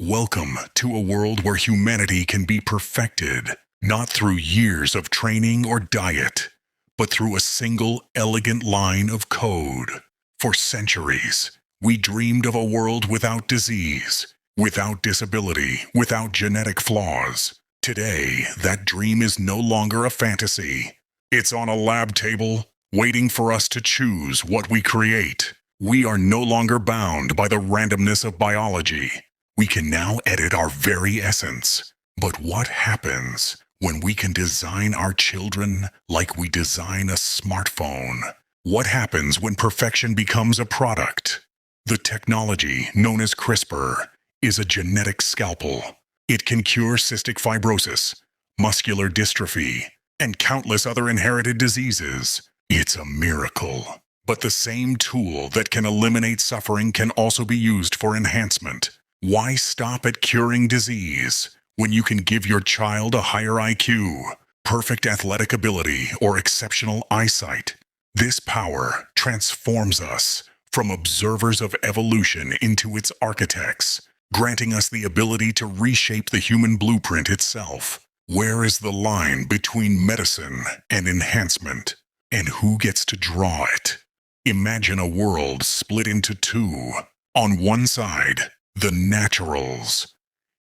Welcome to a world where humanity can be perfected, not through years of training or diet, but through a single elegant line of code. For centuries, we dreamed of a world without disease, without disability, without genetic flaws. Today, that dream is no longer a fantasy. It's on a lab table, waiting for us to choose what we create. We are no longer bound by the randomness of biology. We can now edit our very essence. But what happens when we can design our children like we design a smartphone? What happens when perfection becomes a product? The technology, known as CRISPR, is a genetic scalpel. It can cure cystic fibrosis, muscular dystrophy, and countless other inherited diseases. It's a miracle. But the same tool that can eliminate suffering can also be used for enhancement. Why stop at curing disease when you can give your child a higher IQ, perfect athletic ability, or exceptional eyesight? This power transforms us from observers of evolution into its architects, granting us the ability to reshape the human blueprint itself. Where is the line between medicine and enhancement? And who gets to draw it? Imagine a world split into two. On one side, the naturals,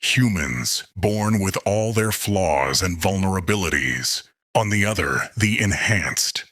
humans born with all their flaws and vulnerabilities. On the other, the enhanced,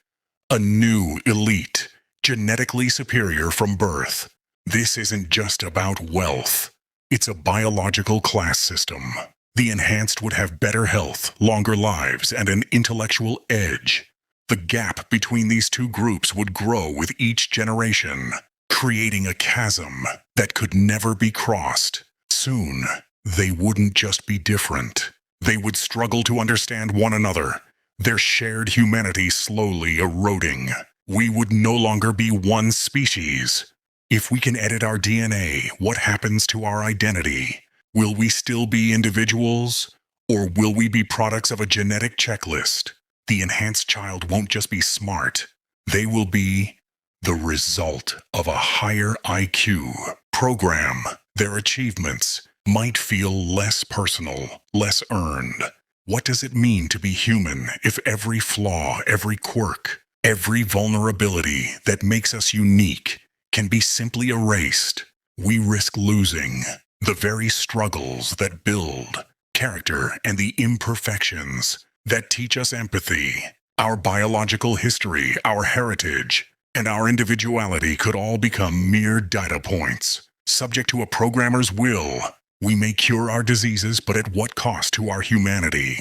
a new elite, genetically superior from birth. This isn't just about wealth. It's a biological class system. The enhanced would have better health, longer lives, and an intellectual edge. The gap between these two groups would grow with each generation, creating a chasm that could never be crossed. Soon, they wouldn't just be different. They would struggle to understand one another, their shared humanity slowly eroding. We would no longer be one species. If we can edit our DNA, what happens to our identity? Will we still be individuals, or will we be products of a genetic checklist? The enhanced child won't just be smart. They will be the result of a higher IQ program. Their achievements might feel less personal, less earned. What does it mean to be human if every flaw, every quirk, every vulnerability that makes us unique can be simply erased? We risk losing the very struggles that build character and the imperfections that teach us empathy. Our biological history, our heritage, and our individuality could all become mere data points, subject to a programmer's will. We may cure our diseases, but at what cost to our humanity?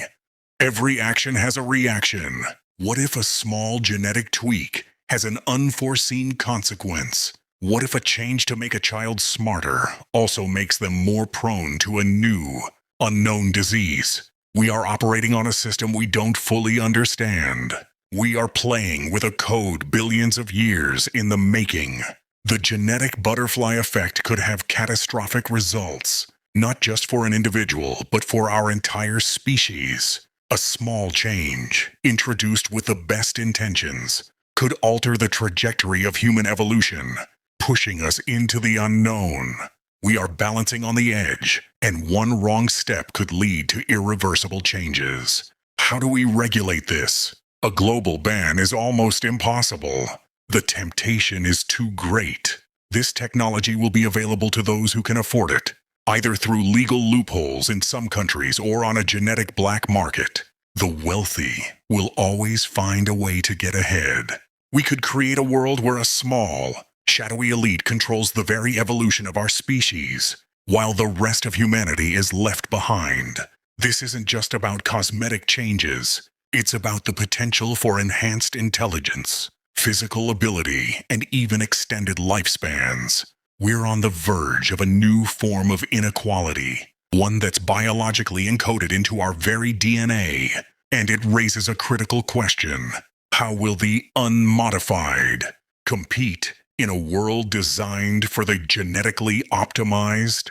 Every action has a reaction. What if a small genetic tweak has an unforeseen consequence? What if a change to make a child smarter also makes them more prone to a new, unknown disease? We are operating on a system we don't fully understand. We are playing with a code billions of years in the making. The genetic butterfly effect could have catastrophic results, not just for an individual, but for our entire species. A small change, introduced with the best intentions, could alter the trajectory of human evolution, pushing us into the unknown. We are balancing on the edge, and one wrong step could lead to irreversible changes. How do we regulate this? A global ban is almost impossible. The temptation is too great. This technology will be available to those who can afford it, either through legal loopholes in some countries or on a genetic black market. The wealthy will always find a way to get ahead. We could create a world where a small, shadowy elite controls the very evolution of our species, while the rest of humanity is left behind. This isn't just about cosmetic changes. It's about the potential for enhanced intelligence, physical ability, and even extended lifespans. We're on the verge of a new form of inequality, one that's biologically encoded into our very DNA, and it raises a critical question. How will the unmodified compete in a world designed for the genetically optimized?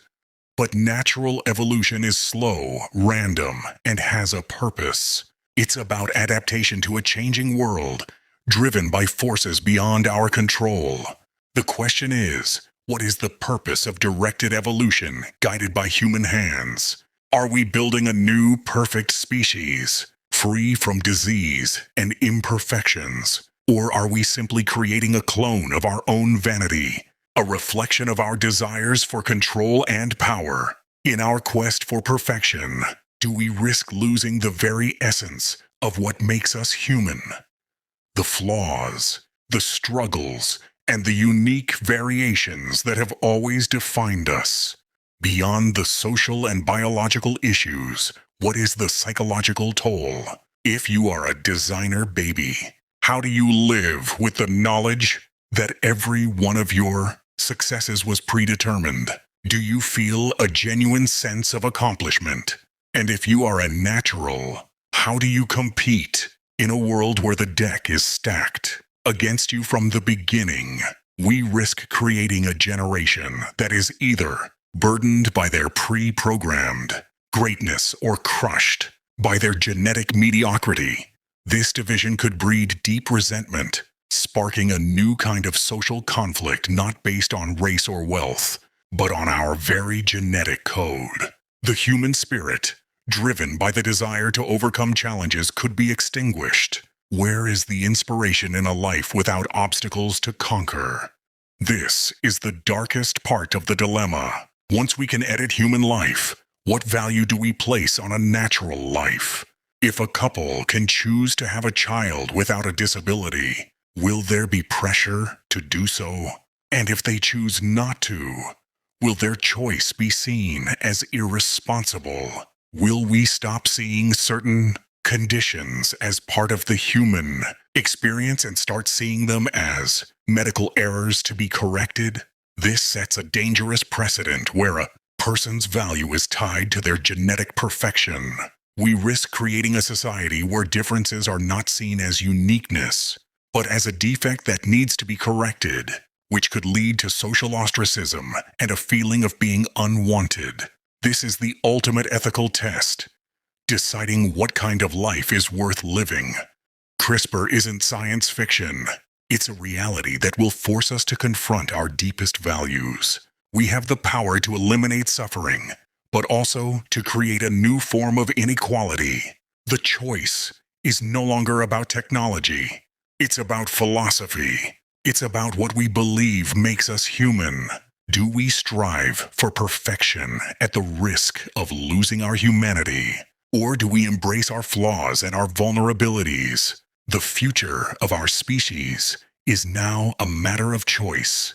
But natural evolution is slow, random, and has a purpose. It's about adaptation to a changing world, driven by forces beyond our control. The question is, What is the purpose of directed evolution guided by human hands? Are we building a new perfect species, free from disease and imperfections? Or are we simply creating a clone of our own vanity, a reflection of our desires for control and power? In our quest for perfection, do we risk losing the very essence of what makes us human? The flaws, the struggles, and the unique variations that have always defined us. Beyond the social and biological issues, what is the psychological toll? If you are a designer baby, how do you live with the knowledge that every one of your successes was predetermined? Do you feel a genuine sense of accomplishment? And if you are a natural, how do you compete in a world where the deck is stacked against you from the beginning? We risk creating a generation that is either burdened by their pre-programmed greatness or crushed by their genetic mediocrity. This division could breed deep resentment, sparking a new kind of social conflict not based on race or wealth, but on our very genetic code. The human spirit, driven by the desire to overcome challenges, could be extinguished. Where is the inspiration in a life without obstacles to conquer? This is the darkest part of the dilemma. Once we can edit human life, what value do we place on a natural life? If a couple can choose to have a child without a disability, will there be pressure to do so? And if they choose not to, will their choice be seen as irresponsible? Will we stop seeing certain conditions as part of the human experience and start seeing them as medical errors to be corrected? This sets a dangerous precedent where a person's value is tied to their genetic perfection. We risk creating a society where differences are not seen as uniqueness, but as a defect that needs to be corrected, which could lead to social ostracism and a feeling of being unwanted. This is the ultimate ethical test, deciding what kind of life is worth living. CRISPR isn't science fiction. It's a reality that will force us to confront our deepest values. We have the power to eliminate suffering, but also to create a new form of inequality. The choice is no longer about technology. It's about philosophy. It's about what we believe makes us human. Do we strive for perfection at the risk of losing our humanity? Or do we embrace our flaws and our vulnerabilities? The future of our species is now a matter of choice.